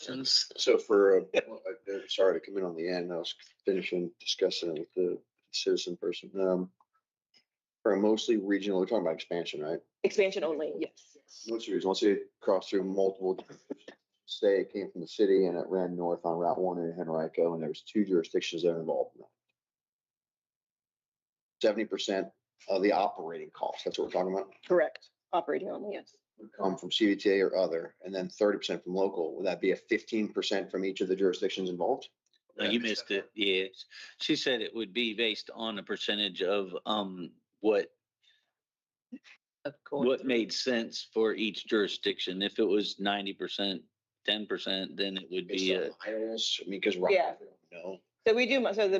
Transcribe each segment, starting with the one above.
questions? So for, sorry to come in on the end, I was finishing discussing it with the citizen person. For a mostly regional, we're talking about expansion, right? Expansion only, yes. Mostly regional, once it crossed through multiple, say it came from the city and it ran north on Route 1 in Henrico, and there was 2 jurisdictions that are involved in that. 70% of the operating costs, that's what we're talking about, Correct. Operating only, yes. would come from CVTA or other, and then 30% from local. Would that be a 15% from each of the jurisdictions involved? No, you missed it. Yes. She said it would be based on a percentage of, what made sense for each jurisdiction. If it was 90%, 10%, then it would be Based on miles, I mean, because right Yeah. no. So we do, so the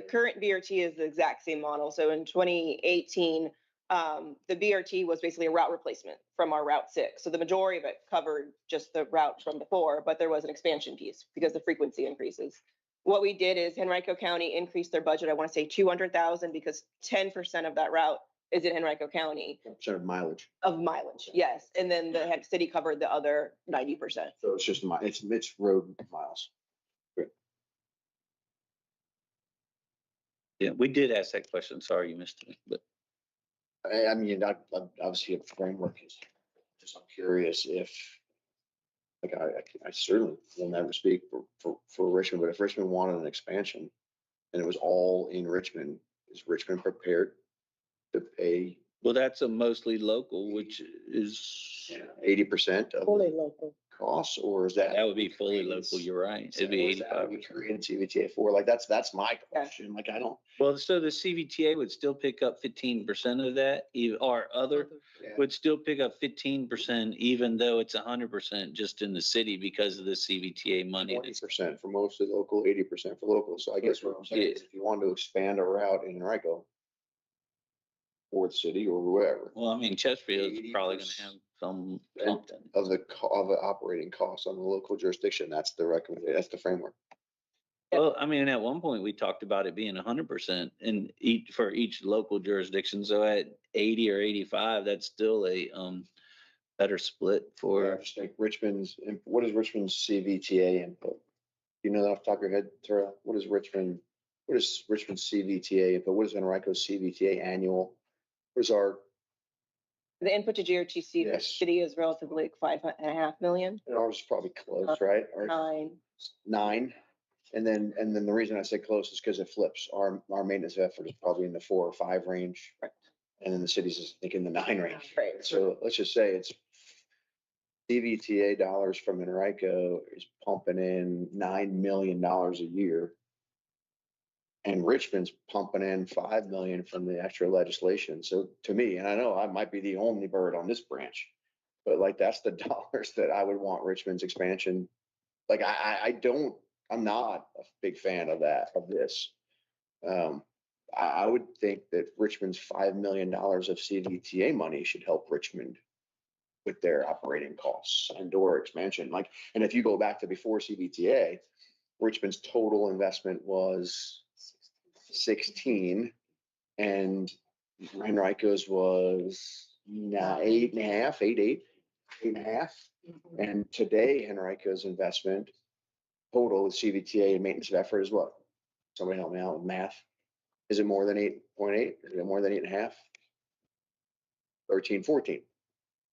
current BRT is the exact same model. So in 2018, the BRT was basically a route replacement from our Route 6. So the majority of it covered just the route from before, but there was an expansion piece because the frequency increases. What we did is Henrico County increased their budget, I want to say 200,000, because 10% of that route is in Henrico County 10% of mileage. of mileage. Yes. And then the city covered the other 90%. So it's just it's road miles. Yeah, we did ask that question. Sorry you missed it, but I mean, obviously a framework is just, I'm curious if, like, I certainly will never speak for Richmond, but if Richmond wanted an expansion and it was all in Richmond, is Richmond prepared to pay well, that's a mostly local, which is 80% of Fully the local. costs, or is that? that would be fully local. You're right. It'd be 85%. Created CVTA for, like, that's my question. Like, I don't. Well, so the CVTA would still pick up 15% of that, or other Yeah. would still pick up 15%, even though it's 100% just in the city because of the CVTA money. 20% for mostly local, 80% for local. So I guess what I'm saying is if you want to expand a route in Henrico or the city or wherever, Well, I mean, Chesterfield's probably gonna have something. of the operating costs on the local jurisdiction, that's the recommendation, that's the framework. Well, I mean, at one point we talked about it being 100% in for each local jurisdiction. So at 80 or 85, that's still a better split I for. just think what is Richmond's CVTA input? You know that off the top of your head, Tara? What is Richmond's CVTA input? What is Henrico's CVTA annual? What is our, The input to GRTC, the Yes. city is relatively like 5.5 million. and ours is probably close, right? Or 9. 9. And then the reason I say close is because it flips. Our maintenance effort is probably in the 4 or 5 range. Right. And then the city's is in the 9 range. Right. So let's just say it's CVTA dollars from Henrico is pumping in $9 million a year. And Richmond's pumping in 5 million from the extra legislation. So to me, and I know I might be the only bird on this branch, but like, that's the dollars that I would want Richmond's expansion. Like, I'm not a big fan of this. I would think that Richmond's $5 million of CVTA money should help Richmond with their operating costs and or expansion. Like, and if you go back to before CVTA, Richmond's total investment was 16 and Henrico's was 8.5. And today Henrico's investment total with CVTA and maintenance of effort is what? Somebody help me out with math. Is it more than 8.8? Is it more than 8.5? 13, 14.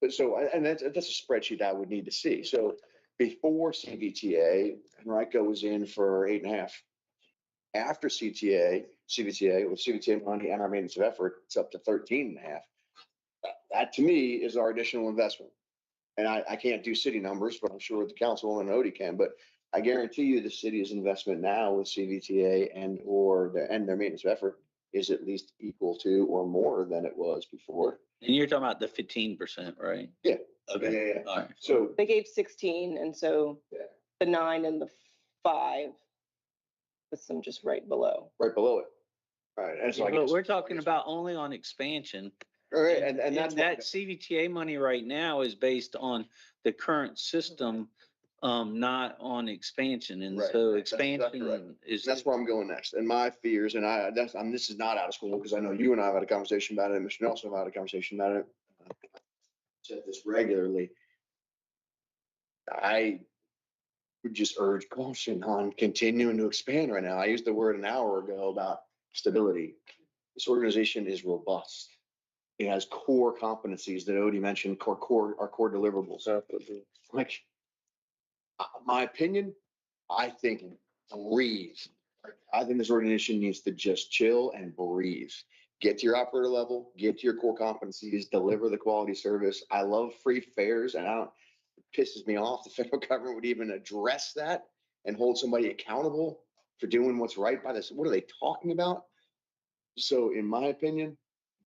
But so, and that's a spreadsheet I would need to see. So before CVTA, Henrico was in for 8.5. After CVTA with CVTA money and our maintenance of effort, it's up to 13.5. That to me is our additional investment. And I can't do city numbers, but I'm sure the councilwoman Odie can. But I guarantee you the city's investment now with CVTA and their maintenance of effort is at least equal to or more than it was before. And you're talking about the 15%, right? Yeah. Okay. Yeah. All right. So They gave 16, and so Yeah. the 9 and the 5 with some just right below. right below it. Right. And so I But guess, we're talking about only on expansion. all right, and that's that CVTA money right now is based on the current system, not on expansion. And Right. so That's exactly expansion is. that's where I'm going next. And my fears, and this is not out of school because I know you and I have had a conversation about it, and Mr. Nelson have had a conversation about it. Said this regularly. would just urge caution on continuing to expand right now. I used the word an hour ago about stability. This organization is robust. It has core competencies that Odie mentioned, our core deliverables. Like, my opinion, I think breathe. I think this organization needs to just chill and breathe. Get to your operator level, get to your core competencies, deliver the quality service. I love free fares, and it pisses me off the federal government would even address that and hold somebody accountable for doing what's right by this. What are they talking about? So in my opinion,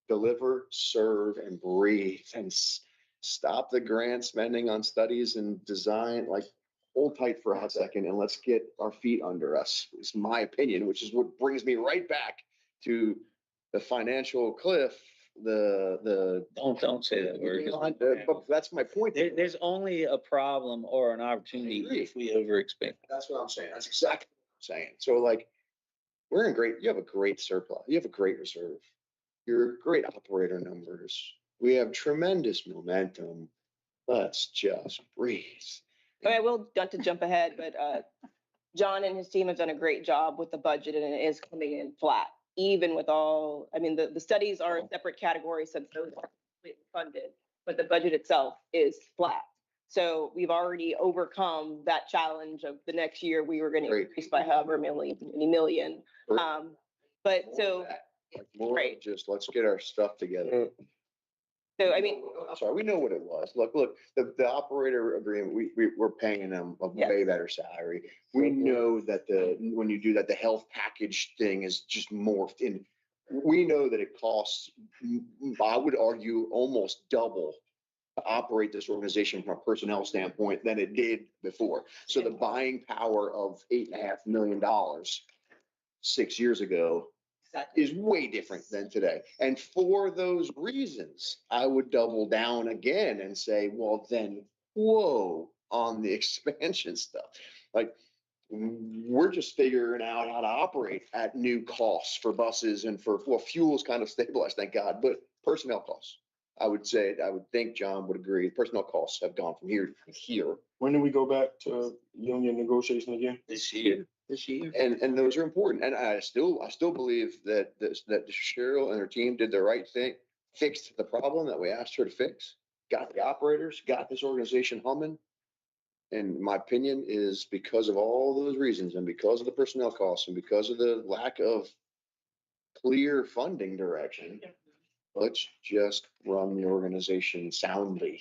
deliver, serve, and breathe, and stop the grant spending on studies and design. Like, hold tight for a hot second and let's get our feet under us. It's my opinion, which is what brings me right back to the financial cliff. Don't say that word. But that's my point. There's only a problem or an opportunity if we overexpand. That's what I'm saying. That's exactly what I'm saying. So, like, you have a great surplus. You have a great reserve. You're great operator numbers. We have tremendous momentum. Let's just breathe. I will, not to jump ahead, but John and his team have done a great job with the budget, and it is coming in flat, even with all, I mean, the studies are a separate category since those are completely funded, but the budget itself is flat. So we've already overcome that challenge of the next year we were going to increase by however many million. But so, right, just let's get our stuff together. So, I mean, I'm sorry, we know what it was. Look, the operator agreement, we're paying them a way better salary. We know that when you do that, the health package thing is just morphed in. We know that it costs, I would argue, almost double to operate this organization from a personnel standpoint than it did before. So the buying power of $8.5 million 6 years ago is way different than today. And for those reasons, I would double down again and say, well, then, whoa, on the expansion stuff. Like, we're just figuring out how to operate at new costs for buses and fuel's kind of stabilized, thank God, but personnel costs. I would think John would agree, personnel costs have gone from here to here. When do we go back to union negotiation again? This year. And those are important. And I still believe that Cheryl and her team did the right thing, fixed the problem that we asked her to fix, got the operators, got this organization humming. And my opinion is, because of all those reasons, and because of the personnel costs, and because of the lack of clear funding direction, let's just run the organization soundly.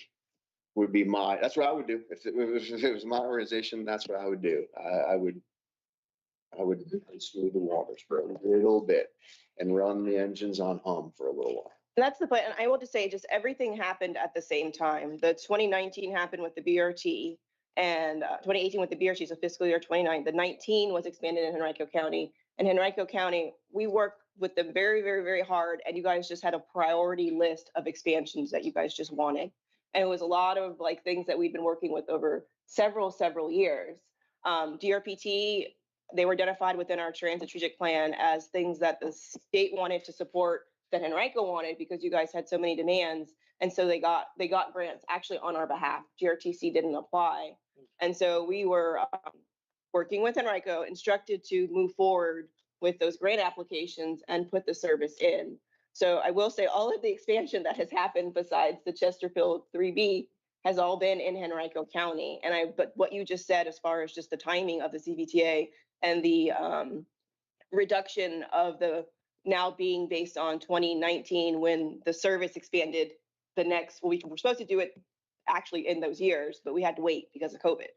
That's what I would do. If it was my organization, that's what I would do. I would smooth the waters for a little bit and run the engines on hum for a little while. And that's the point. And I will just say, just everything happened at the same time. The 2019 happened with the BRT, and 2018 with the BRT, so fiscal year 29. The 19 was expanded in Henrico County. And Henrico County, we worked with them very, very, very hard. And you guys just had a priority list of expansions that you guys just wanted. And it was a lot of like things that we've been working with over several years. DRPT, they were identified within our transit strategic plan as things that the state wanted to support that Henrico wanted, because you guys had so many demands. And so they got grants actually on our behalf. GRTC didn't apply. And so we were working with Henrico, instructed to move forward with those grant applications and put the service in. So I will say all of the expansion that has happened besides the Chesterfield 3B has all been in Henrico County. But what you just said, as far as just the timing of the CVTA and the reduction of the now being based on 2019, when the service expanded we were supposed to do it actually in those years, but we had to wait because of COVID.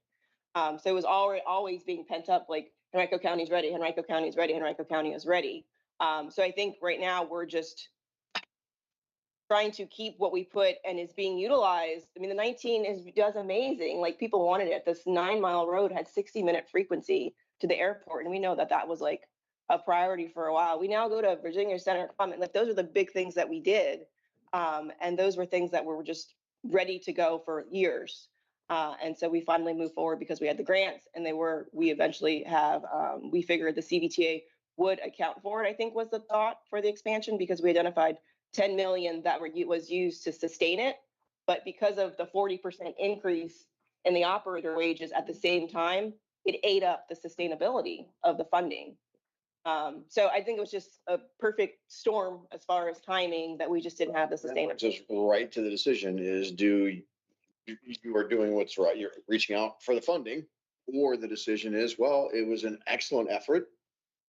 So it was always being pent up, like Henrico County's ready, Henrico County's ready, Henrico County is ready. So I think right now we're just trying to keep what we put and is being utilized. I mean, the 19 does amazing. Like, people wanted it. This 9-mile road had 60-minute frequency to the airport. And we know that that was like a priority for a while. We now go to Virginia Center Common. Like, those are the big things that we did. And those were things that were just ready to go for years. And so we finally moved forward because we had the grants, and we eventually we figured the CVTA would account for it, I think was the thought for the expansion, because we identified 10 million that was used to sustain it. But because of the 40% increase in the operator wages at the same time, it ate up the sustainability of the funding. So I think it was just a perfect storm as far as timing that we just didn't have the Just sustainability. right to the decision is you are doing what's right. You're reaching out for the funding, or the decision is, well, it was an excellent effort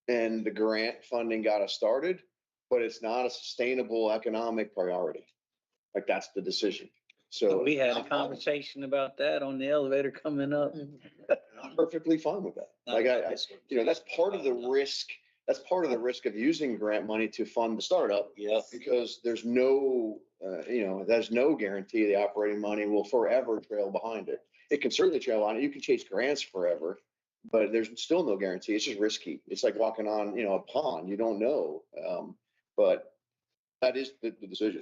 and the grant funding got us started, but it's not a sustainable economic priority. Like that's the decision. So We had a conversation about that on the elevator coming up. I'm perfectly fine with that. Like that's part of the risk. That's part of the risk of using grant money to fund the startup. Yeah. Because there's no, there's no guarantee the operating money will forever trail behind it. It can certainly trail on it. You can chase grants forever, but there's still no guarantee. It's just risky. It's like walking on, a pond. You don't know. But that is the decision,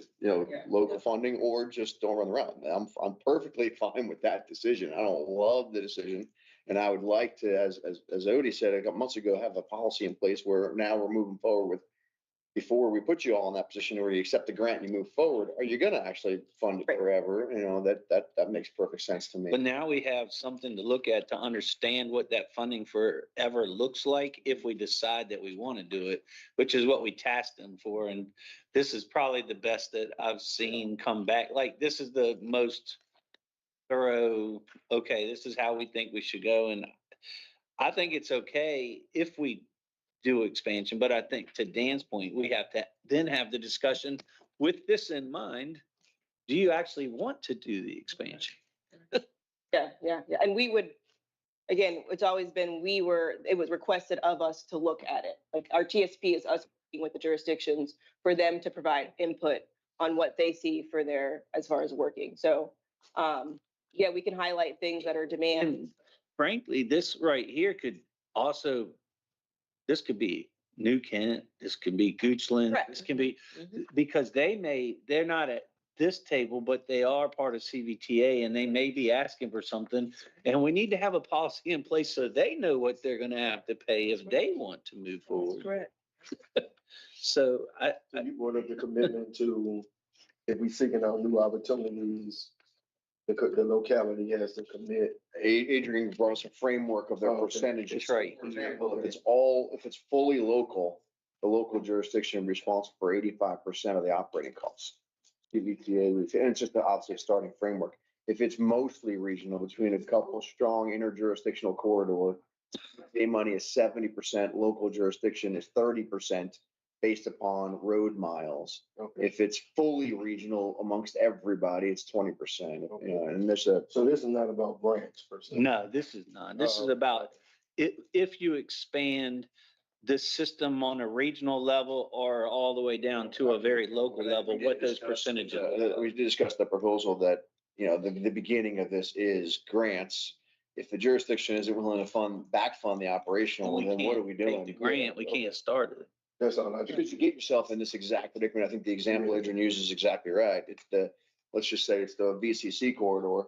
local funding or just don't run around. I'm perfectly fine with that decision. I don't love the decision. And I would like to, as Odie said a couple months ago, have a policy in place where now we're moving forward with, before we put you all in that position where you accept the grant and you move forward, are you gonna actually fund it Right. forever? That makes perfect sense to me. But now we have something to look at to understand what that funding forever looks like if we decide that we want to do it, which is what we tasked them for. And this is probably the best that I've seen come back. Like, this is the most thorough, okay, this is how we think we should go. And I think it's okay if we do expansion, but I think to Dan's point, we have to then have the discussion with this in mind. Do you actually want to do the expansion? Yeah. And we would, again, it's always been, it was requested of us to look at it. Like our TSP is us working with the jurisdictions for them to provide input on what they see for as far as working. So, yeah, we can highlight things that are demand. And frankly, this right here this could be New Kent, this could be Goochland, Correct. this can be, Mhm. because they're not at this table, but they are part of CVTA and they may be asking for something. And we need to have a policy in place so they know what they're gonna have to pay if they want to move forward. Correct. So So you brought up the commitment to, if we seeking out new opportunities, the locality has to commit. Adrian brought us a framework of their Oh, okay. percentages. That's right. For example, if it's fully local, the local jurisdiction responsible for 85% of the operating costs. CVTA, and it's just obviously a starting framework. If it's mostly regional, between a couple strong interjurisdictional corridor, the money is 70%, local jurisdiction is 30% based upon road miles. Okay. If it's fully regional amongst everybody, it's 20%. Okay. And So this is not about grants per se. no, this is not. This is about if you expand this system on a regional level or all the way down to a very local level, what those percentages are. We discussed the proposal that, the beginning of this is grants. If the jurisdiction isn't willing to back fund the operational, We then what are can't we take doing? the grant, we can't start it. That's all I Because just. you get yourself in this exact predicament. I think the example Adrian uses is exactly right. It's let's just say it's the VCC corridor.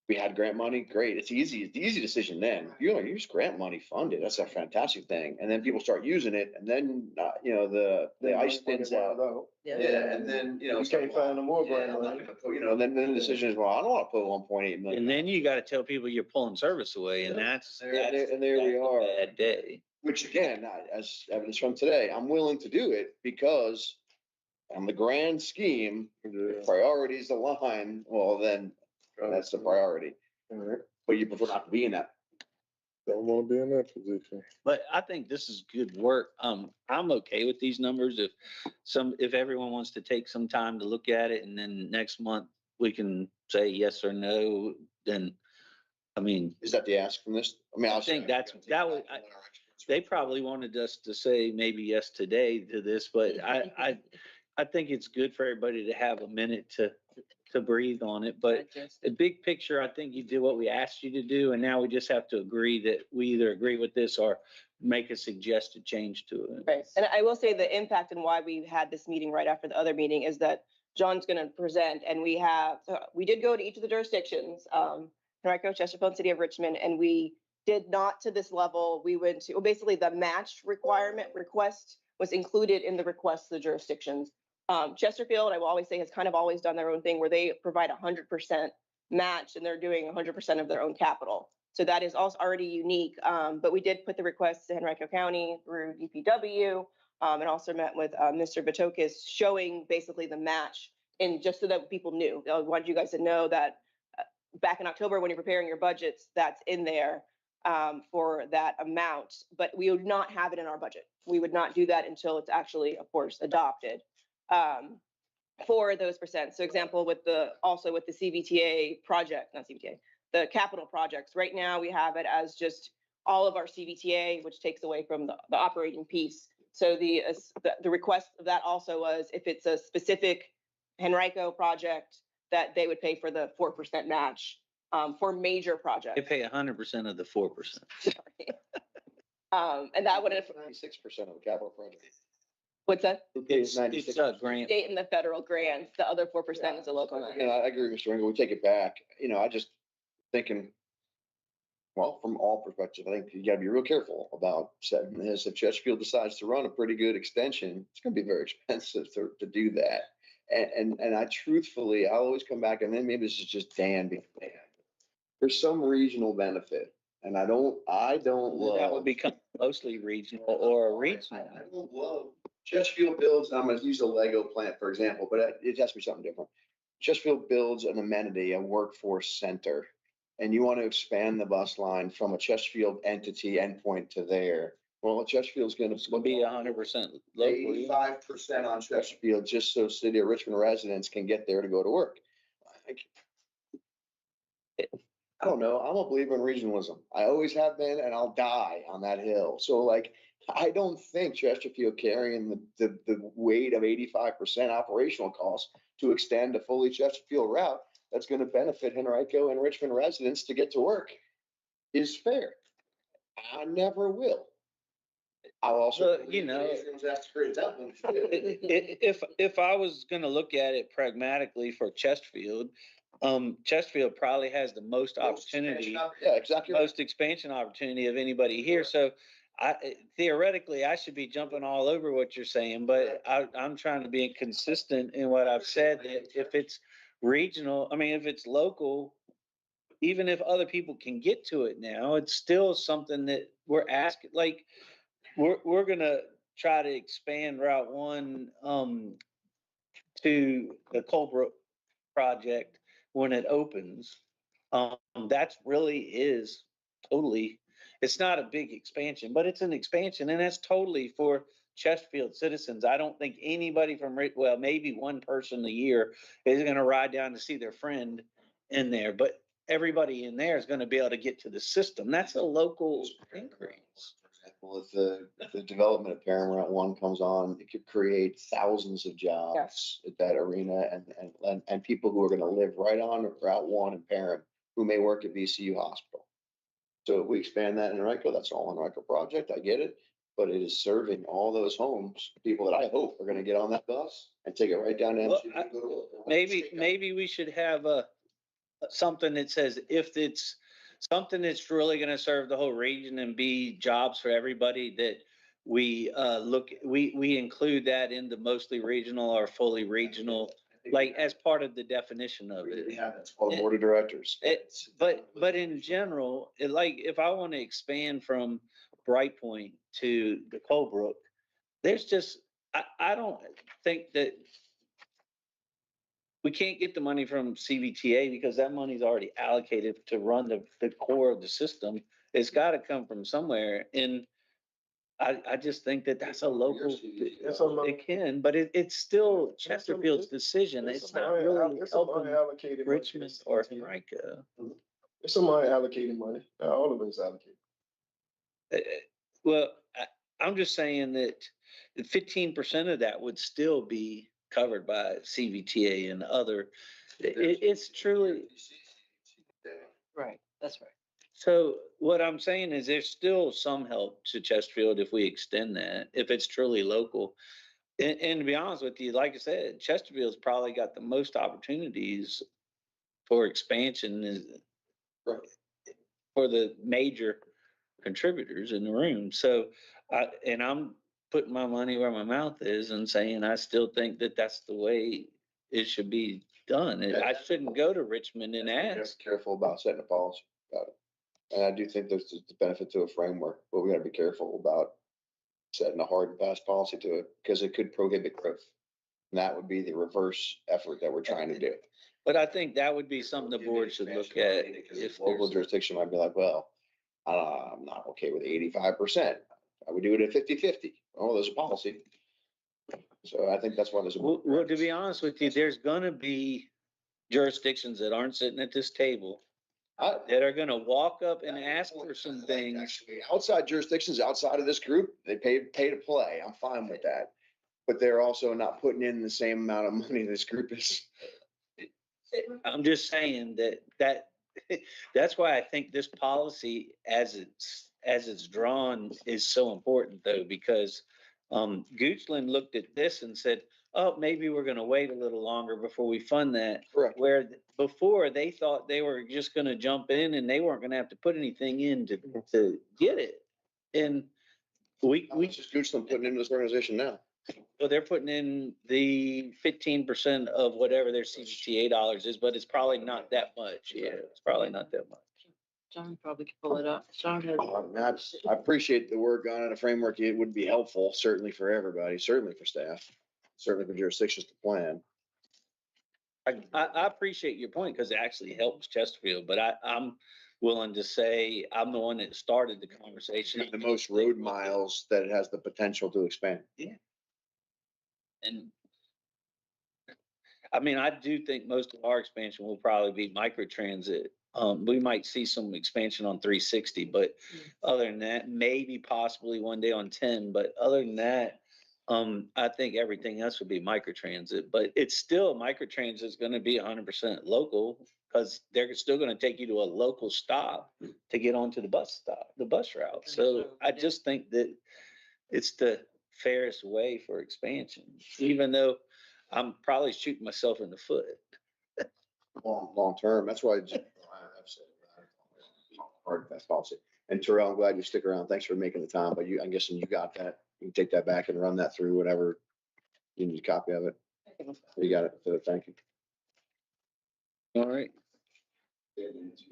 We had grant money, great. It's easy. It's the easy decision then. You use grant money, fund it. That's a fantastic thing. And then people start using it and then, the ice thins out. Yeah, and then, You can't find no more grant and money. then the decision is, well, I don't want to put 1.8 million. And then you gotta tell people you're pulling service away and that's And there we a are. bad day. Which again, as evidence from today, I'm willing to do it because on the grand scheme, the priorities align, well, then that's the priority. All right. But you prefer not to be in that. Don't want to be in that position. But I think this is good work. I'm okay with these numbers. If everyone wants to take some time to look at it and then next month we can say yes or no, then, I mean, Is that the ask from this? I mean, I think they probably wanted us to say maybe yes today to this, but I think it's good for everybody to have a minute to breathe on it. But the big picture, I think you did what we asked you to do, and now we just have to agree that we either agree with this or make a suggested change to it. Right. And I will say the impact and why we had this meeting right after the other meeting is that John's going to present, and we did go to each of the jurisdictions, Henrico, Chesterfield, City of Richmond, and we did not to this level. We went to, basically the match request was included in the request of the jurisdictions. Chesterfield, I will always say, has kind of always done their own thing where they provide 100% match and they're doing 100% of their own capital. So that is also already unique. But we did put the request to Henrico County through DPW, and also met with Mr. Batokis, showing basically the match, and just so that people knew. I wanted you guys to know that back in October, when you're preparing your budgets, that's in there for that amount, but we would not have it in our budget. We would not do that until it's actually, of course, adopted for those percents. So example, also with the CVTA project, not CVTA, the capital projects. Right now, we have it as just all of our CVTA, which takes away from the operating piece. So the request of that also was, if it's a specific Henrico project, that they would pay for the 4% match for major They projects. pay 100% of the 4%. Sorry. And that would have, 96% of the capital project. what's that? It's a grant. State and the federal grants, the other 4% is a local match. And I agree, Mr. Ringo, we take it back. I just thinking, well, from all perspectives, I think you gotta be real careful about setting this. If Chesterfield decides to run a pretty good extension, it's gonna be very expensive to do that. And I truthfully, I'll always come back, and then maybe this is just Dan being Dan. There's some regional benefit, and I don't That love. would become mostly regional or regional. I don't love Chesterfield builds, I'm gonna use the Lego plant, for example, but it has to be something different. Chesterfield builds an amenity, a workforce center, and you want to expand the bus line from a Chesterfield entity endpoint to there. Well, Chesterfield's gonna Be 100% local. 85% on Chesterfield, just so city of Richmond residents can get there to go to work. I don't know. I'm a believer in regionalism. I always have been, and I'll die on that hill. So like, I don't think Chesterfield carrying the weight of 85% operational costs to extend a fully Chesterfield route that's going to benefit Henrico and Richmond residents to get to work is fair. I never will. I'll also. If I was gonna look at it pragmatically for Chesterfield, Chesterfield probably has the most opportunity, Yeah, exactly. most expansion opportunity of anybody here. So theoretically, I should be jumping all over what you're saying, but I'm trying to be consistent in what I've said. That if it's regional, if it's local, even if other people can get to it now, it's still something that we're asking, like, we're gonna try to expand Route 1 to the Colebrook project when it opens. That really is totally, it's not a big expansion, but it's an expansion, and that's totally for Chesterfield citizens. I don't think anybody from, well, maybe one person a year is gonna ride down to see their friend in there, but everybody in there is gonna be able to get to the system. That's a local increase. Well, if the development of Paramount One comes on, it could create thousands of jobs at that arena, and people who are gonna live right on Route 1 in Param, who may work at VCU Hospital. So if we expand that in Henrico, that's all Henrico project, I get it, but it is serving all those homes, people that I hope are gonna get on that bus and take it right down to Well, MCD and go to work. Maybe we should have something that says, if it's something that's really gonna serve the whole region and be jobs for everybody, that we we include that in the mostly regional or fully regional, like as part of the definition of it. Yeah, that's called board of directors. But in general, like, if I want to expand from Bright Point to the Colebrook, there's just, I don't think that we can't get the money from CVTA, because that money's already allocated to run the core of the system. It's got to come from somewhere. And I just think that that's a local, it can, but it's still Chesterfield's decision. It's not really helping Richmond or Henrico. It's some unallocated money. All of it is allocated. Well, I'm just saying that 15% of that would still be covered by CVTA and other. It's truly. Right, that's right. So what I'm saying is there's still some help to Chesterfield if we extend that, if it's truly local. And to be honest with you, like I said, Chesterfield's probably got the most opportunities for expansion for the major contributors in the room. So, I'm putting my money where my mouth is and saying, I still think that that's the way it should be done. I shouldn't go to Richmond and ask. Careful about setting a policy about it. And I do think there's the benefit to a framework, but we gotta be careful about setting a hard and fast policy to it, because it could prohibit growth. And that would be the reverse effort that we're trying to do. But I think that would be something the board should look at. If Local there's, jurisdiction might be like, well, I'm not okay with 85%. I would do it at 50-50. Oh, there's a policy. So I think that's why there's a. well, to be honest with you, there's gonna be jurisdictions that aren't sitting at this table that are gonna walk up and ask for some things. Actually, outside jurisdictions, outside of this group, they pay to play. I'm fine with that. But they're also not putting in the same amount of money this group is. I'm just saying that's why I think this policy as it's drawn is so important though, because Goochland looked at this and said, oh, maybe we're gonna wait a little longer before we fund that. Correct. Where before they thought they were just gonna jump in and they weren't gonna have to put anything in to get it. And we Just Goochland putting into this organization now. well, they're putting in the 15% of whatever their CGTA dollars is, but it's probably not that much. Yeah, it's probably not that much. John probably could pull it up. John has. I appreciate the work on it, a framework. It would be helpful, certainly for everybody, certainly for staff, certainly for jurisdictions to plan. I appreciate your point because it actually helps Chesterfield, but I'm willing to say I'm the one that started the conversation. The most road miles that it has the potential to expand. And I mean, I do think most of our expansion will probably be microtransit. We might see some expansion on 360, but other than that, maybe possibly one day on 10, but other than that, I think everything else would be microtransit, but it's still microtransit is going to be 100% local because they're still going to take you to a local stop to get onto the bus route. So I just think that it's the fairest way for expansion, even though I'm probably shooting myself in the foot. Long term. That's why I've said hard and fast policy. And Terrell, I'm glad you stick around. Thanks for making the time, but I'm guessing you got that. You can take that back and run that through whatever. You need a copy of it. You got it. So thank you. All right.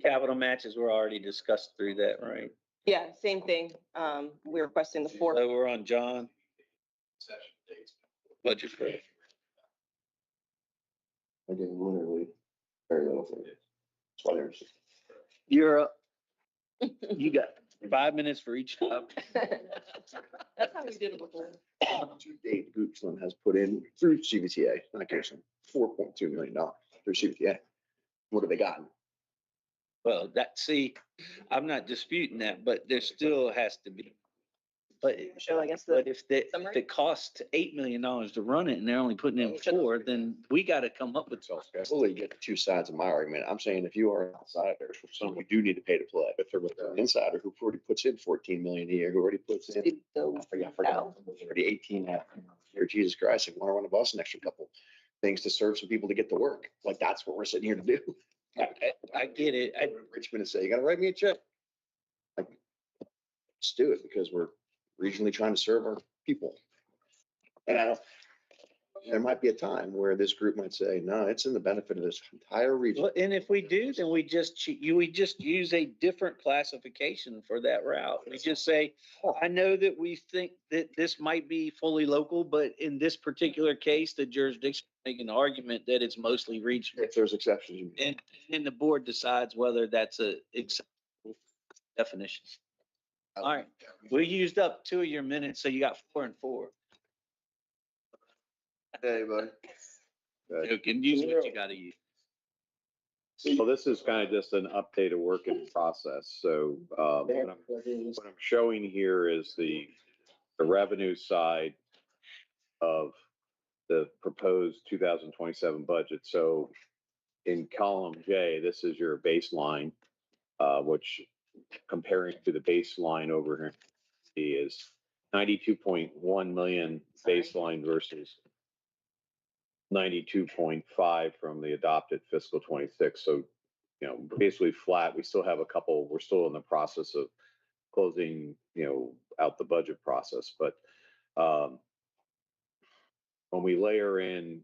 Capital matches were already discussed through that, right? Yeah, same thing. We're requesting the fourth. So we're on John. Budget for it. Again, literally very little for it. That's why there's. You're up. You got 5 minutes for each job. That's how we did it before. To date, Goochland has put in through CVTA, not Goochland, $4.2 million through CVTA. What have they gotten? Well, I'm not disputing that, but there still has to be. But Michelle, I guess But if summary? it costs $8 million to run it and they're only putting in 4, then we got to come up with. I fully get the two sides of my argument. I'm saying if you are an outsider, some you do need to pay to play. If they're with an insider who already puts in 14 million a year, who already puts in, I forgot, already 18 here, Jesus Christ, I want to run a bus an extra couple things to serve some people to get to work. Like that's what we're sitting here to do. I get it. Richmond to say, you got to write me a check. Like, let's do it because we're regionally trying to serve our people. And there might be a time where this group might say, no, it's in the benefit of this entire region. Well, and if we do, then we just use a different classification for that route. We just say, I know that we think that this might be fully local, but in this particular case, the jurisdiction making the argument that it's mostly regional. If there's exceptions. And the board decides whether that's a acceptable definition. All right, we used up 2 of your minutes, so you got 4 and 4. Hey, buddy. You can use what you gotta use. So this is kind of just an updated work in process. So what I'm showing here is the revenue side of the proposed 2027 budget. So in column J, this is your baseline, which comparing to the baseline over here is 92.1 million baseline versus 92.5 from the adopted fiscal 26. So, basically flat. We still have we're still in the process of closing, out the budget process. But when we layer in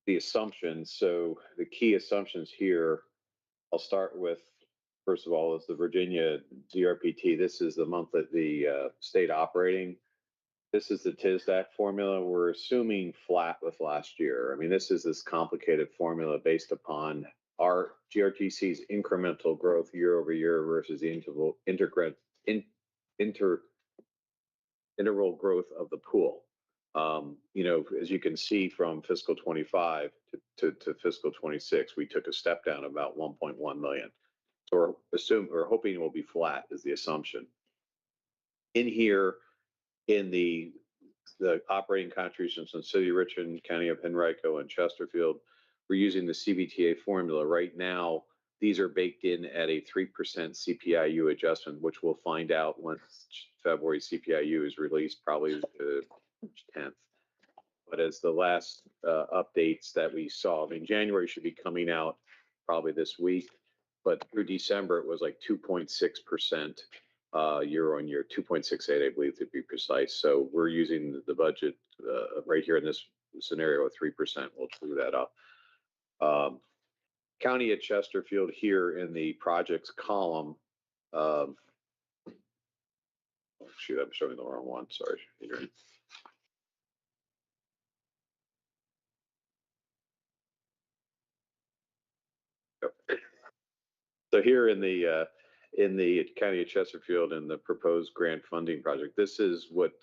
the assumptions, so the key assumptions here, I'll start with first of all, is the Virginia GRPT. This is the month that the state operating. This is the TISDAC formula. We're assuming flat with last year. I mean, this is this complicated formula based upon our GRTC's incremental growth year over year versus the integral growth of the pool. You know, as you can see from fiscal 25 to fiscal 26, we took a step down about 1.1 million. So we're hoping it will be flat is the assumption. In here, in the operating contributions in City of Richmond, County of Henrico, and Chesterfield, we're using the CBTA formula. Right now, these are baked in at a 3% CPIU adjustment, which we'll find out once February CPIU is released, probably the 10th. But as the last updates that we saw, I mean, January should be coming out probably this week, but through December, it was like 2.6%. Year on year, 2.68, I believe, to be precise. So we're using the budget right here in this scenario at 3%. We'll true that up. County of Chesterfield here in the projects column. Oh, shoot, I'm showing the wrong one. Sorry. So here in the County of Chesterfield and the proposed grant funding project, this is what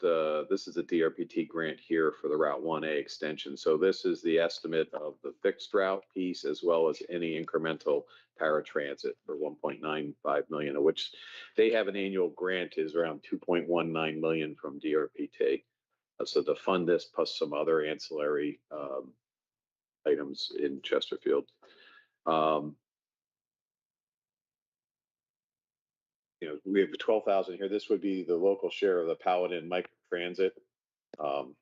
this is a DRPT grant here for the Route 1A extension. So this is the estimate of the fixed route piece as well as any incremental paratransit for 1.95 million, of which they have an annual grant is around 2.19 million from DRPT. So to fund this plus some other ancillary items in Chesterfield. You know, we have 12,000 here. This would be the local share of the Paladin microtransit.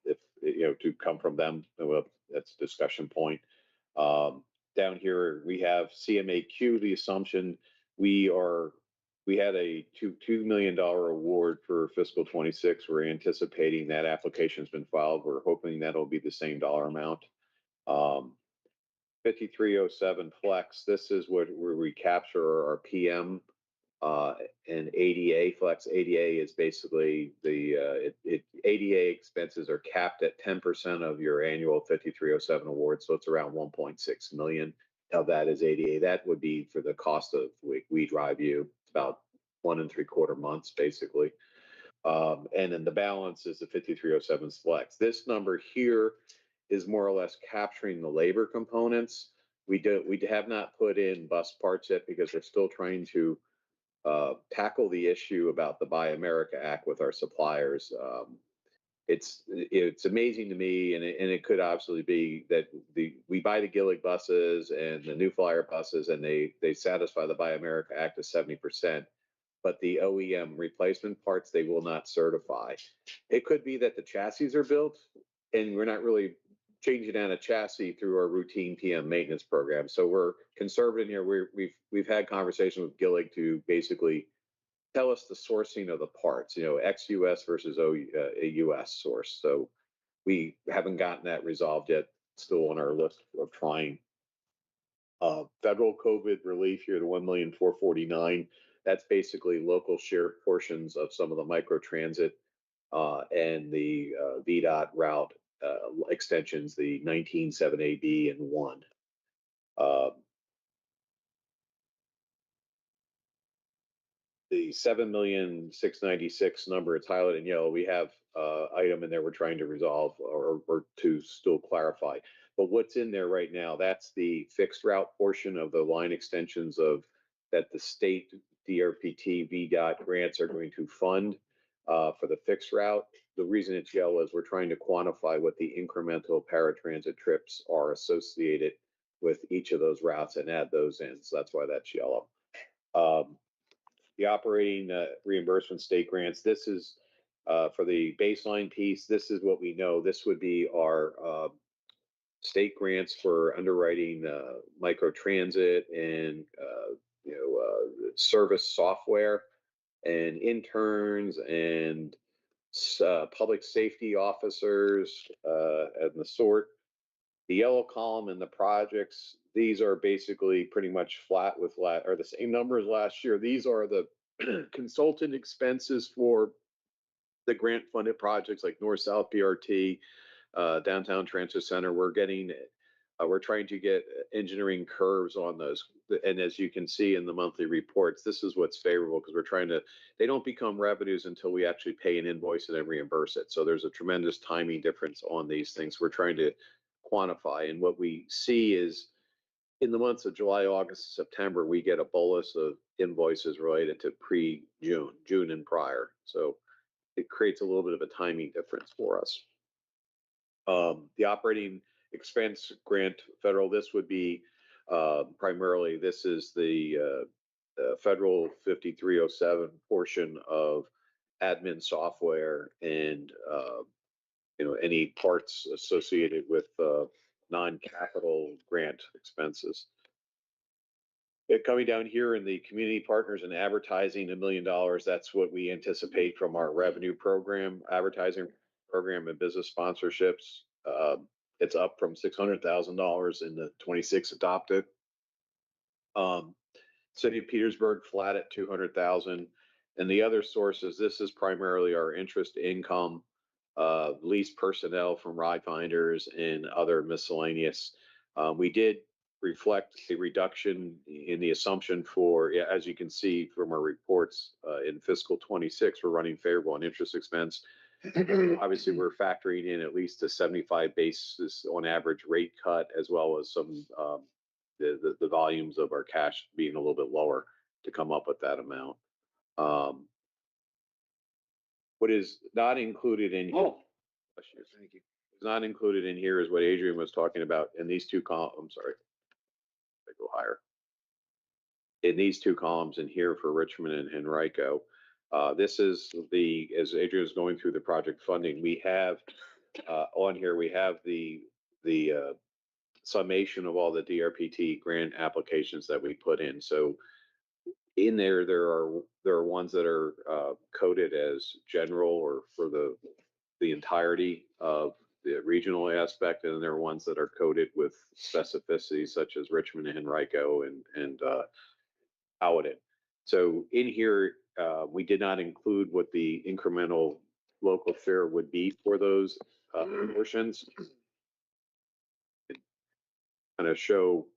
If you know, to come from them, well, that's a discussion point. Down here we have CMAQ. The assumption we had a $2 million award for fiscal 26. We're anticipating that application's been filed. We're hoping that'll be the same dollar amount. 5307 Flex. This is where we capture our PM. And ADA Flex. ADA is basically the ADA expenses are capped at 10% of your annual 5307 award, so it's around 1.6 million of that is ADA. That would be for the cost of We Drive You. It's about 1 3/4 months basically, and then the balance is the 5307 Flex. This number here is more or less capturing the labor components. We have not put in bus parts yet because we're still trying to tackle the issue about the Buy America Act with our suppliers. It's amazing to me, and it could absolutely be that we buy the Gillig buses and the New Flyer buses, and they satisfy the Buy America Act to 70%, but the OEM replacement parts they will not certify. It could be that the chassis are built, and we're not really changing out a chassis through our routine PM maintenance program. So we're conservative here. We've had conversations with Gillig to basically tell us the sourcing of the parts, you know, ex-US versus a US source. So we haven't gotten that resolved yet. Still on our list of trying. Federal COVID relief here, the 1,449,000. That's basically local share portions of some of the microtransit and the VDOT route extensions, the 19.7AB and 1. The 7,696,000 number, it's highlighted in yellow. We have item in there we're trying to resolve or to still clarify. But what's in there right now, that's the fixed route portion of the line extensions of that the state DRPT VDOT grants are going to fund for the fixed route. The reason it's yellow is we're trying to quantify what the incremental paratransit trips are associated with each of those routes and add those in. So that's why that's yellow. The operating reimbursement state grants, this is for the baseline piece. This is what we know. This would be our state grants for underwriting microtransit and service software and interns and public safety officers and the sort. The yellow column in the projects, these are basically pretty much flat with or the same number as last year. These are the consultant expenses for the grant funded projects like North-South BRT, Downtown Transit Center. We're trying to get engineering curves on those. And as you can see in the monthly reports, this is what's favorable because they don't become revenues until we actually pay an invoice and then reimburse it. So there's a tremendous timing difference on these things. We're trying to quantify. And what we see is in the months of July, August, September, we get a bolus of invoices related to June and prior. So it creates a little bit of a timing difference for us. The operating expense grant federal, this would be primarily, this is the federal 5307 portion of admin software and any parts associated with non-capital grant expenses. Coming down here in the community partners and advertising, $1 million, that's what we anticipate from our revenue program, advertising program and business sponsorships. It's up from $600,000 in the 26 adopted. City of Petersburg flat at 200,000. And the other sources, this is primarily our interest income, lease personnel from RideFinders and other miscellaneous. We did reflect a reduction in the assumption for, as you can see from our reports, in fiscal 26, we're running favorable on interest expense. Obviously, we're factoring in at least a 75 basis on average rate cut, as well as some the volumes of our cash being a little bit lower to come up with that amount. What is not included in here, thank you. Not included in here is what Adrian was talking about in these two columns. I'm sorry, I go higher. In these two columns in here for Richmond and Henrico. This is as Adrian is going through the project funding, we have on here, we have the summation of all the DRPT grant applications that we put in. So in there are ones that are coded as general or for the entirety of the regional aspect, and there are ones that are coded with specificity such as Richmond and Henrico and Howden. So in here, we did not include what the incremental local share would be for those portions. Kind of show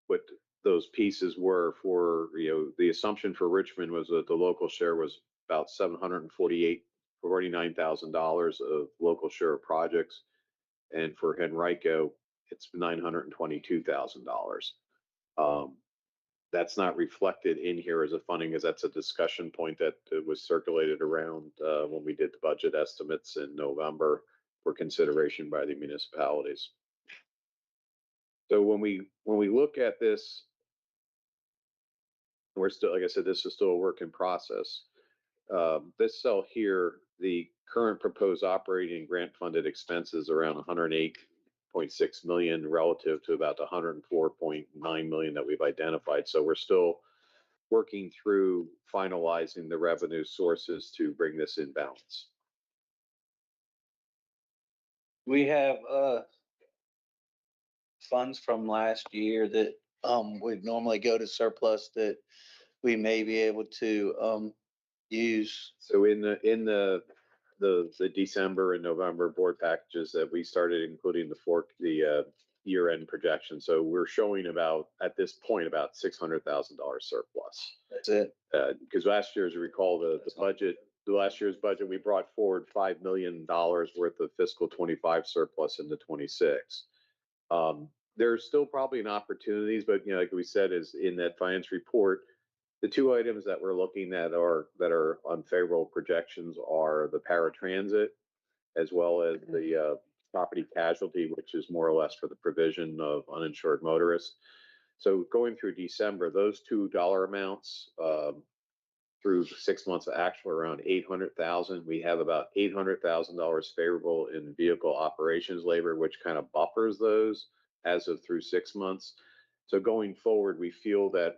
what those pieces were for, the assumption for Richmond was that the local share was about $749,000 of local share of projects. And for Henrico, it's $922,000. That's not reflected in here as a funding, as that's a discussion point that was circulated around when we did the budget estimates in November for consideration by the municipalities. So when we look at this, we're still, like I said, this is still a work in process. This cell here, the current proposed operating grant funded expenses around 108.6 million relative to about the 104.9 million that we've identified. So we're still working through finalizing the revenue sources to bring this in balance. We have funds from last year that would normally go to surplus that we may be able to use. So in the December and November board packages that we started including the year-end projection. So we're showing at this point about $600,000 surplus. That's it. Because last year, as you recall, the last year's budget, we brought forward $5 million worth of fiscal 25 surplus into 26. There's still probably an opportunities, but like we said, is in that finance report, the two items that we're looking at that are unfavorable projections are the paratransit, as well as the property casualty, which is more or less for the provision of uninsured motorists. So going through December, those two dollar amounts through 6 months of actual around 800,000. We have about $800,000 favorable in vehicle operations labor, which kind of buffers those as of through 6 months. So going forward, we feel that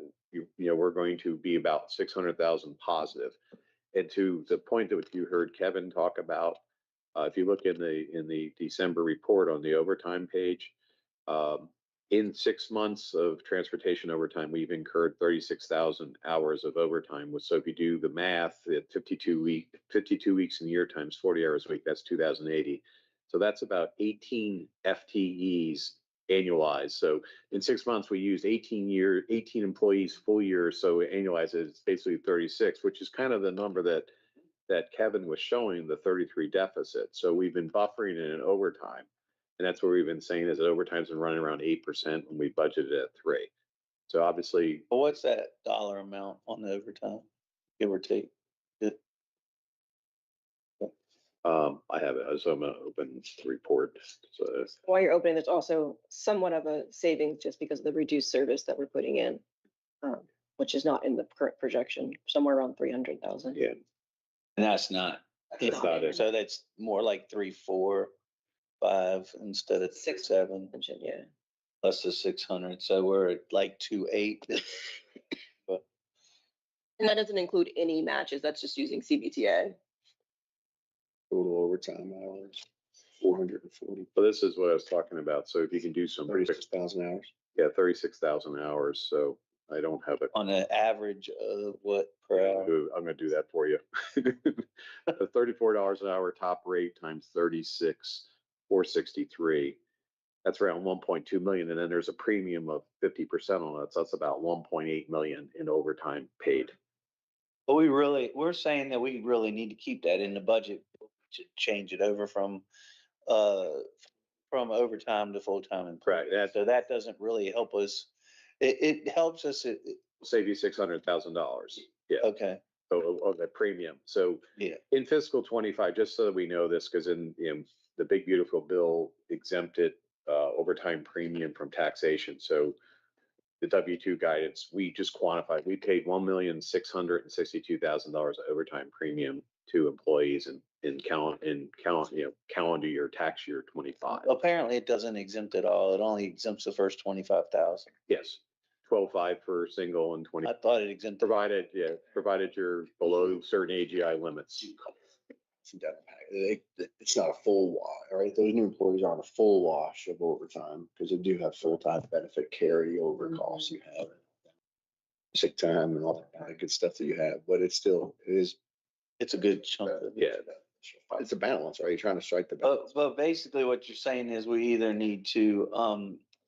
we're going to be about 600,000 positive. And to the point that you heard Kevin talk about, if you look in the December report on the overtime page, In 6 months of transportation overtime, we've incurred 36,000 hours of overtime. So if you do the math, at 52 weeks in a year times 40 hours a week, that's 2,080. So that's about 18 FTEs annualized. So in 6 months, we used 18 employees full year. So annualized, it's basically 36, which is kind of the number that Kevin was showing, the 33 deficit. So we've been buffering it in overtime. And that's what we've been saying is that overtime's been running around 8% when we budgeted at 3%. So obviously, Well, what's that dollar amount on the overtime, give or take? I have it, so I'm gonna open the report. So While you're opening, there's also somewhat of a savings just because of the reduced service that we're putting in, which is not in the current projection, somewhere around 300,000. yeah, And that's not, That's not it. so that's more like 3, 4, 5 instead of 6, 7, Yeah. plus the 600. So we're at like 2.8. And that doesn't include any matches. That's just using CBTA. Total overtime hours, 440, but this is what I was talking about. So if you can do some, 36,000 hours. yeah, 36,000 hours. So I don't have it. On an average of what per hour? I'm gonna do that for you. $34 an hour top rate times 36, 463. That's around 1.2 million. And then there's a premium of 50% on it. So that's about 1.8 million in overtime paid. But we're saying that we really need to keep that in the budget to change it over from overtime to full-time and Right, that- so that doesn't really help us. It helps us. Save you $600,000. Yeah. Okay. Of the premium. So Yeah. in fiscal 25, just so that we know this, because in the big beautiful bill exempted overtime premium from taxation. So the W-2 guidance, we just quantified, we paid $1,662,000 of overtime premium to employees in calendar year, tax year 25. Apparently it doesn't exempt at all. It only exempts the first 25,000. Yes, 12.5 for single and 20. I thought it exempted. Provided you're below certain AGI limits. It's not a full wash, right? Those new employees aren't a full wash of overtime because they do have full-time benefit carryover costs you have. Sick time and all that kind of good stuff that you have, but it's It's a good chunk of it. Yeah. it's a balance, right? You're trying to strike the balance. But basically what you're saying is we either need to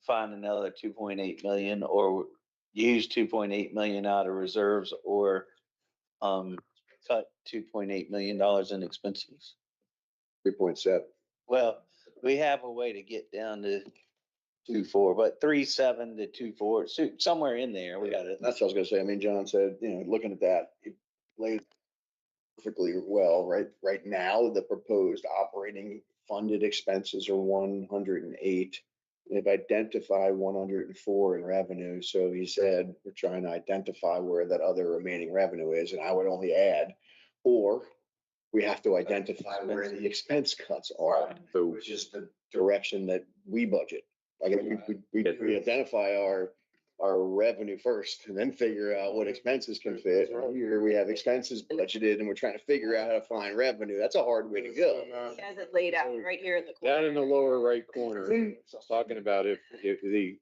find another 2.8 million or use 2.8 million out of reserves or cut $2.8 million in expenses. 3.7. Well, we have a way to get down to 2.4, but 3.7 to 2.4, so somewhere in there, we got it. That's what I was gonna say. I mean, John said, looking at that, it laid perfectly well, right? Right now, the proposed operating funded expenses are 108. They've identified 104 in revenue. So he said, we're trying to identify where that other remaining revenue is, and I would only add, or we have to identify where the expense cuts are, So which is the direction that we budget. Like we identify our revenue first and then figure out what expenses can fit. Here we have expenses budgeted and we're trying to figure out how to find revenue. That's a hard way to go. He has it laid out right here in the corner. down in the lower right corner, talking about if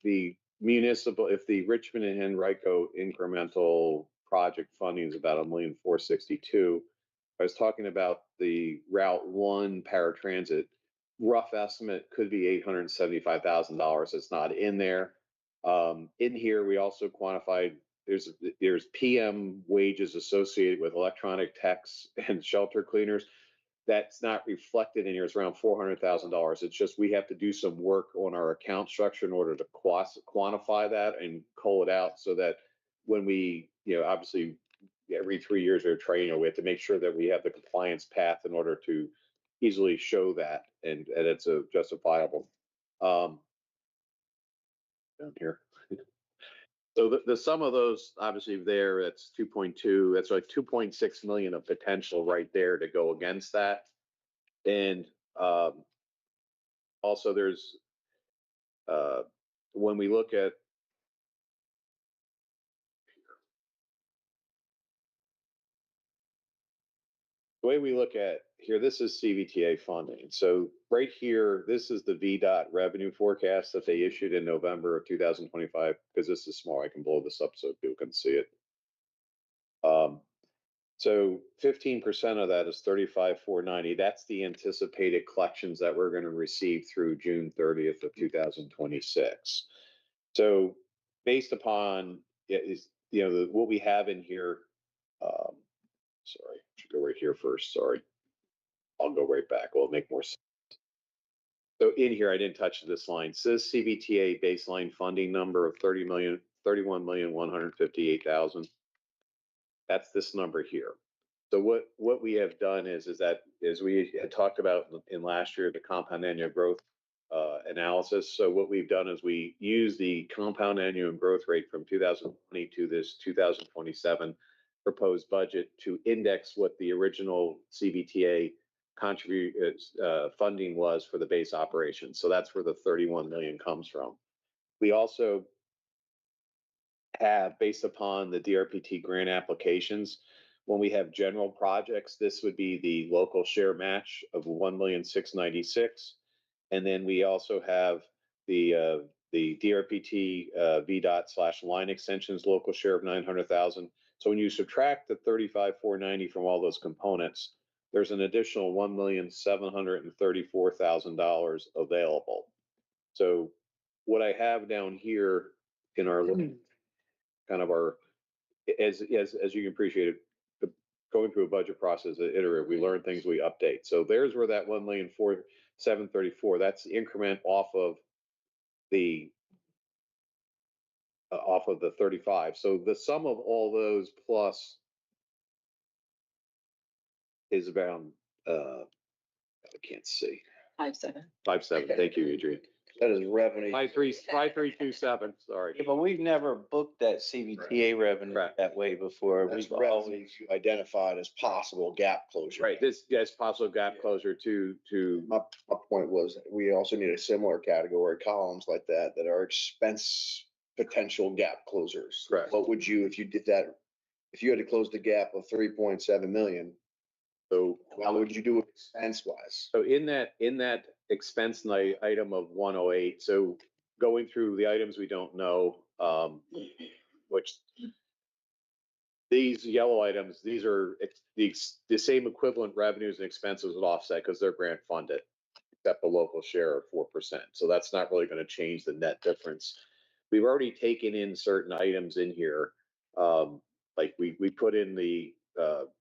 the municipal, if the Richmond and Henrico incremental project funding is about $1,462,000. I was talking about the Route 1 paratransit, rough estimate could be $875,000. It's not in there. In here, we also quantified there's PM wages associated with electronic techs and shelter cleaners. That's not reflected in here. It's around $400,000. It's just we have to do some work on our account structure in order to quantify that and cull it out so that when we, obviously every 3 years we're training, we have to make sure that we have the compliance path in order to easily show that and it's a justifiable. Down here. So the sum of those, obviously there, that's 2.2, that's like 2.6 million of potential right there to go against that. And also there's, when we look at the way we look at here, this is CVTA funding. So right here, this is the VDOT revenue forecast that they issued in November of 2025. Because this is small, I can blow this up so people can see it. So 15% of that is 35,490. That's the anticipated collections that we're going to receive through June 30th of 2026. So based upon what we have in here, sorry, I should go right here first. Sorry, I'll go right back. It'll make more sense. So in here, I didn't touch this line. It says CVTA baseline funding number of 31,158,000. That's this number here. So what we have done is that we had talked about in last year, the compound annual growth analysis. So what we've done is we use the compound annual growth rate from 2020 to this 2027 proposed budget to index what the original CVTA funding was for the base operation. So that's where the 31 million comes from. We also have, based upon the DRPT grant applications, when we have general projects, this would be the local share match of 1,696,000. And then we also have the DRPT VDOT / line extensions local share of 900,000. So when you subtract the 35,490 from all those components, there's an additional $1,734,000 available. So what I have down here in our kind of our, as you can appreciate it, going through a budget process, iterative, we learn things, we update. So there's where that 1,407,734, that's the increment off of the 35. So the sum of all those plus is around, I can't see. 5-7. 5.7. Thank you, Adrian. That is revenue. 5.327. Sorry. Yeah, but we've never booked that CVTA revenue Correct. that way before. That's We've revenue always, you identified as possible gap closure. Right. This possible gap closure to My point was that we also need a similar category columns like that are expense potential gap closers. Correct. What would you, if you did that, if you had to close the gap of 3.7 million, so how would you do it expense wise? So in that expense item of 108, so going through the items we don't know, which these yellow items, these are the same equivalent revenues and expenses with offset because they're grant funded, except the local share of 4%. So that's not really going to change the net difference. We've already taken in certain items in here. Like we put in the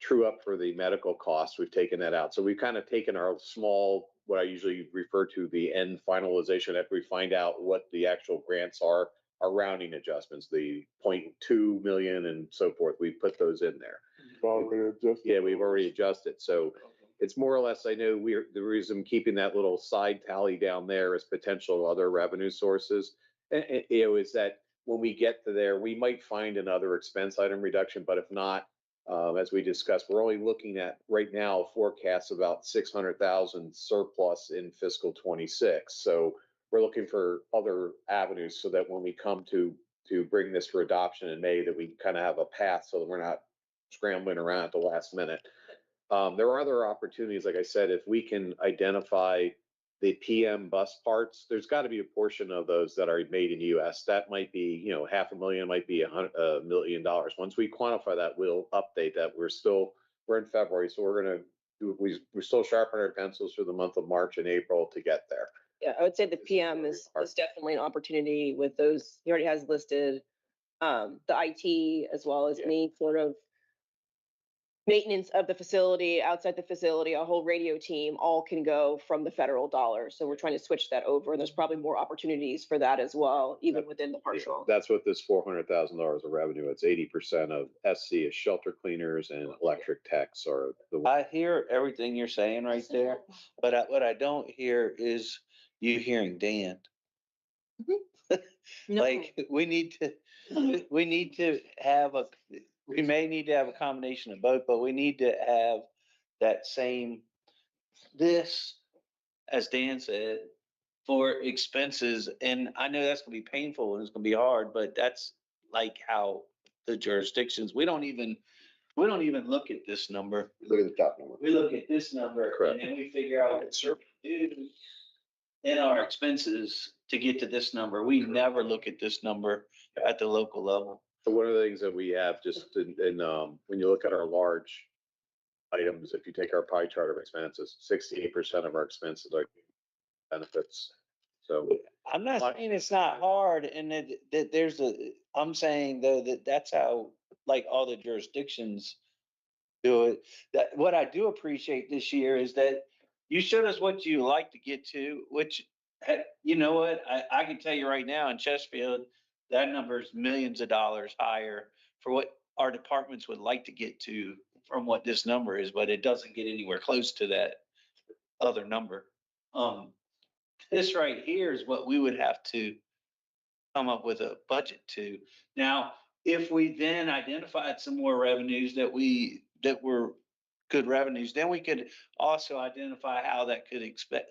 true up for the medical costs. We've taken that out. So we've kind of taken our small, what I usually refer to the end finalization after we find out what the actual grants are, our rounding adjustments, the 0.2 million and so forth. We put those in there. Yeah, we've already adjusted. So it's more or less, I know the reason I'm keeping that little side tally down there is potential other revenue sources. And, is that when we get to there, we might find another expense item reduction, but if not, as we discussed, we're only looking at right now forecasts about 600,000 surplus in fiscal 26. So we're looking for other avenues so that when we come to bring this for adoption in May, that we kind of have a path so that we're not scrambling around at the last minute. There are other opportunities, like I said, if we can identify the PM bus parts, there's got to be a portion of those that are made in the US. That might be, $500,000, might be $1 million. Once we quantify that, we'll update that. We're in February, so we're still sharpening our pencils for the month of March and April to get there. Yeah, I would say the PM is definitely an opportunity with those. He already has listed the IT as well as me sort of maintenance of the facility, outside the facility, a whole radio team, all can go from the federal dollars. So we're trying to switch that over. And there's probably more opportunities for that as well, even within the partial. That's what this $400,000 of revenue, it's 80% of SC is shelter cleaners and electric techs are the. I hear everything you're saying right there, but what I don't hear is you hearing Dan. No. Like we may need to have a combination of both, but we need to have that same, this, as Dan said, for expenses. And I know that's gonna be painful and it's gonna be hard, but that's like how the jurisdictions, we don't even we don't even look at this number. Look at the top number. We look at this number Correct. and then we figure out what we do in our expenses to get to this number. We never look at this number at the local level. So one of the things that we have just when you look at our large items, if you take our pie chart of expenses, 68% of our expenses are benefits. So I'm not saying it's not hard and that I'm saying though that that's how like all the jurisdictions do it. That what I do appreciate this year is that you showed us what you like to get to, which, you know what, I can tell you right now in Chesterfield, that number is millions of dollars higher for what our departments would like to get to from what this number is, but it doesn't get anywhere close to that other number. This right here is what we would have to come up with a budget to. Now, if we then identified some more revenues that were good revenues, then we could also identify how that could expect,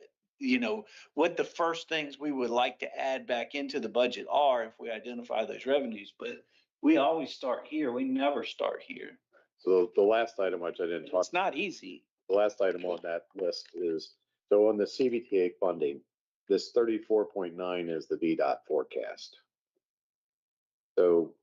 what the first things we would like to add back into the budget are if we identify those revenues. But we always start here. We never start here. so the last item, which I didn't talk, It's not easy. the last item on that list is, so on the CVTA funding, this 34.9 is the VDOT forecast. So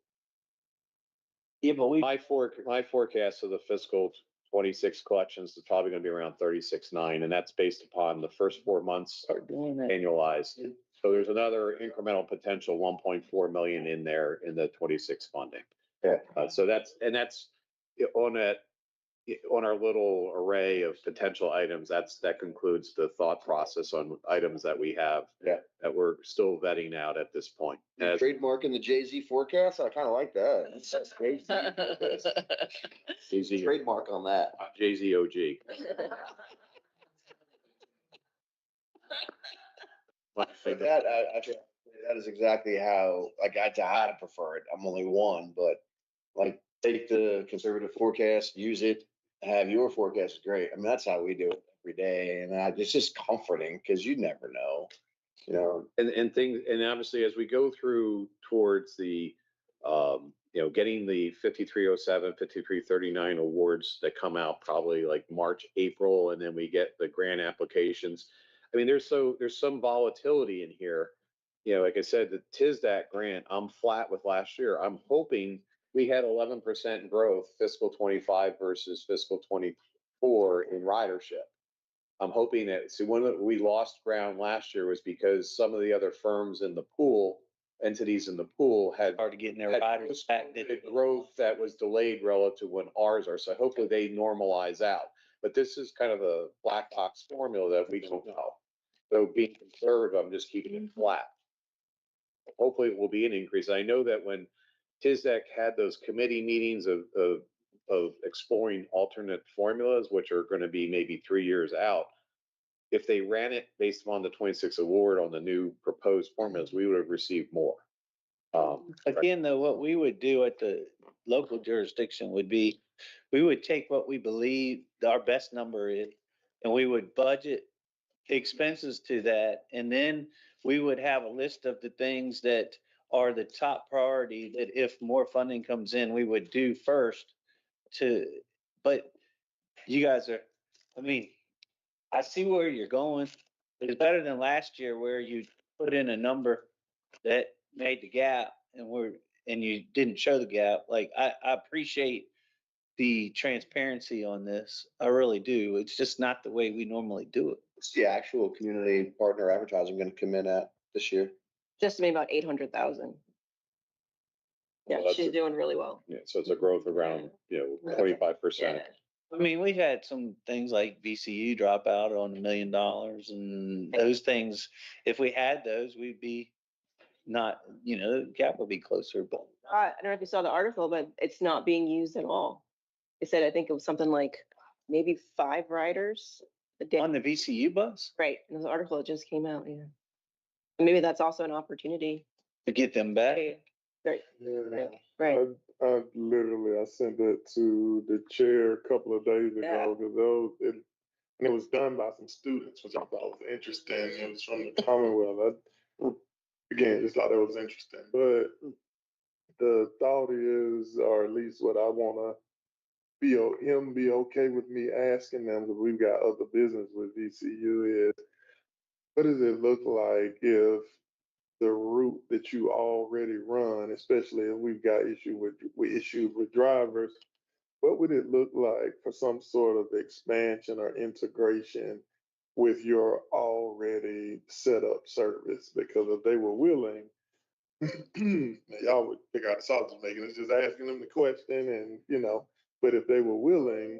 Yeah, but my forecast of the fiscal 26 collections is probably gonna be around 36.9, and that's based upon the first 4 months start doing that. annualized. So there's another incremental potential 1.4 million in there in the 26 funding. Yeah. So that's on our little array of potential items, that concludes the thought process on items that we have. Yeah. That we're still vetting out at this point. As Trademarking the Jay-Z forecast, I kind of like that. Jay-Z, Trademark on that. Jay-Z OG. Like that, I think that is exactly how, like, I'd prefer it. I'm only one, but like, take the conservative forecast, use it, have your forecast is great. I mean, that's how we do it every day. And it's just comforting because you never know, And things, and obviously as we go through towards the, getting the 5307, 5339 awards that come out probably like March, April, and then we get the grant applications. I mean, there's some volatility in here. Like I said, the TISDAT grant, I'm flat with last year. I'm hoping we had 11% growth fiscal 25 versus fiscal 24 in ridership. I'm hoping that, see, when we lost ground last year was because some of the other firms in the pool, entities in the pool had Started getting their riders back. the growth that was delayed relative to when ours are. So hopefully they normalize out. But this is kind of a black box formula that we don't know. So being conservative, I'm just keeping it flat. Hopefully it will be an increase. I know that when TISDAC had those committee meetings of exploring alternate formulas, which are going to be maybe 3 years out, if they ran it based on the 26 award on the new proposed formulas, we would have received more. Again, though, what we would do at the local jurisdiction would be, we would take what we believe our best number is, and we would budget expenses to that, and then we would have a list of the things that are the top priority that if more funding comes in, we would do first but you guys are, I mean, I see where you're going. It's better than last year where you put in a number that made the gap and you didn't show the gap. Like, I appreciate the transparency on this. I really do. It's just not the way we normally do it. What's the actual community partner advertising going to come in at this year? Just maybe about 800,000. Yeah, Well, that's she's doing really well. Yeah, so it's a growth around, 25%. I mean, we've had some things like VCU drop out on $1 million and those things. If we had those, we'd be not, the gap would be closer, but. I don't know if you saw the article, but it's not being used at all. It said, I think it was something like maybe 5 riders a day. On the VCU bus? Right. And the article that just came out, yeah. Maybe that's also an opportunity. To get them back? Right. Yeah. Right. I literally, I sent it to the chair a couple of days ago, because it was done by some students, which I thought was interesting. It was from the Commonwealth. Again, just thought it was interesting. But the thought is, or at least what I want to be okay with me asking them, because we've got other business with VCU, is what does it look like if the route that you already run, especially if we've got issues with drivers, what would it look like for some sort of expansion or integration with your already set up service? Because if they were willing, y'all would figure out sausage making. It's just asking them the question, and but if they were willing,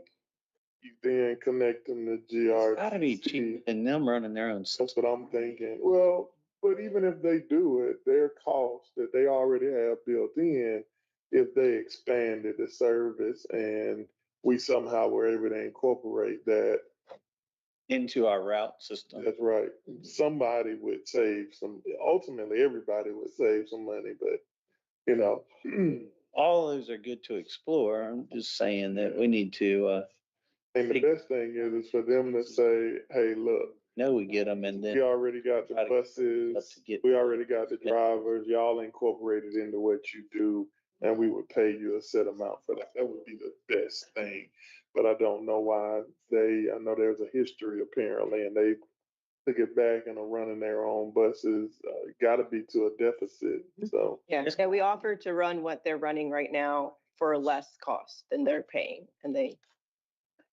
you then connect them to GRTC. Gotta be cheaper than them running their own That's what I'm thinking. Well, but even if they do it, their costs that they already have built in, if they expanded the service and we somehow were able to incorporate that, into our route system. that's right. Somebody would save ultimately everybody would save some money, but All those are good to explore. I'm just saying that we need to, and the best thing is for them to say, hey, look, know we get them and we then already got the try to- buses, we already got the drivers, y'all incorporated into what you do, and we would pay you a set amount for that. That would be the best thing. But I don't know why I know there's a history apparently, and they took it back and are running their own buses. Gotta be to a deficit, so. Yeah, we offered to run what they're running right now for less cost than they're paying, and they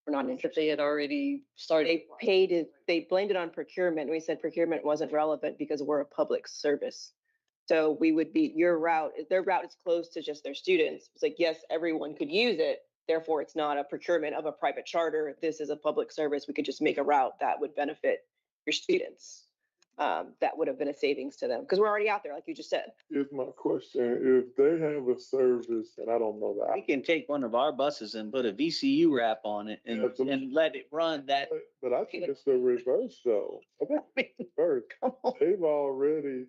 were not If interested. they had already started. They paid it, they blamed it on procurement. And we said procurement wasn't relevant because we're a public service. So we would be, their route is closed to just their students. It's like, yes, everyone could use it. Therefore, it's not a procurement of a private charter. This is a public service. We could just make a route that would benefit your students. That would have been a savings to them because we're already out there, like you just said. Here's my question, if they have a service, and I don't know we that, can take one of our buses and put a VCU wrap on it and let it run that. but I think it's the reverse though. I think it's the reverse. Come on. They've already,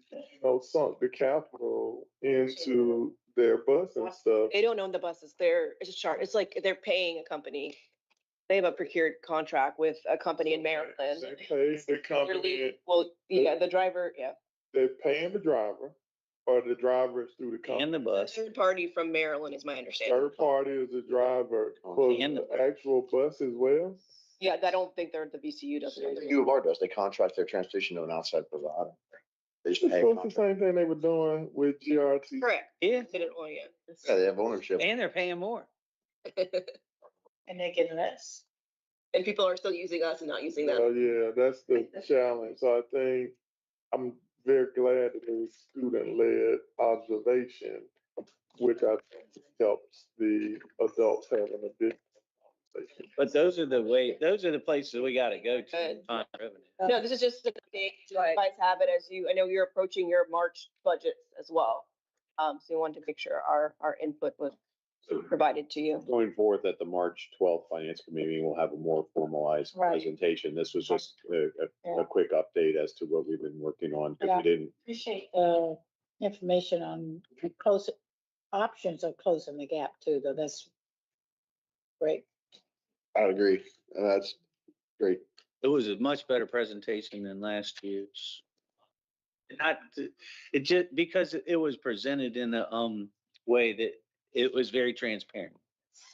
sunk the capital into their bus and stuff. They don't own the buses. It's a chart. It's like they're paying a company. They have a procured contract with a company in Maryland. They pay the company, Well, yeah, the driver, yeah. they're paying the driver, or the driver is through the company. And the bus. Third party from Maryland is my understanding. Third party is the driver for And the actual bus as well. Yeah, I don't think they're the VCU doesn't. U of R does, they contract their transportation to an outside provider. They just It's pay a the contract. same thing they were doing with GRTC. Correct. Yeah, Did it all, yeah. Yeah, they have ownership. and they're paying more. And they get less. And people are still using us and not using them. Well, yeah, that's the challenge. So I think I'm very glad that there was student-led observation, which I think helps the adults having a big conversation. But those are the places we gotta go to Good. find revenue. No, this is just a thing you guys have it I know you're approaching your March budget as well. So we wanted to make sure our input was provided to you. Going forth at the March 12th Finance Committee, we'll have a more formalized Right. presentation. This was just a Yeah. quick update as to what we've been working on, because Yeah. we didn't, Appreciate the information on options of closing the gap too, though. That's great. I agree. That's great. It was a much better presentation than last year's. It just, because it was presented in a, way that it was very transparent.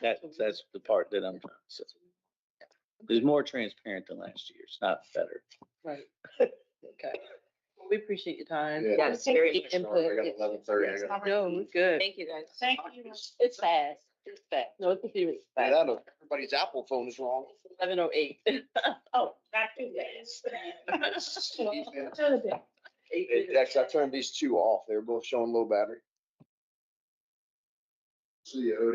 That's the part that I'm trying to say. It was more transparent than last year's, not better. Right. Okay. We appreciate your time. Yeah. Yes, very I got 11:30. I got- No, we're good. Thank you, guys. Thank you. It's fast. It's fast. No, it's Yeah, fast. I know everybody's Apple phone is wrong. 11:08. Oh, not too fast. Actually, I turned these two off. They were both showing low battery. See you.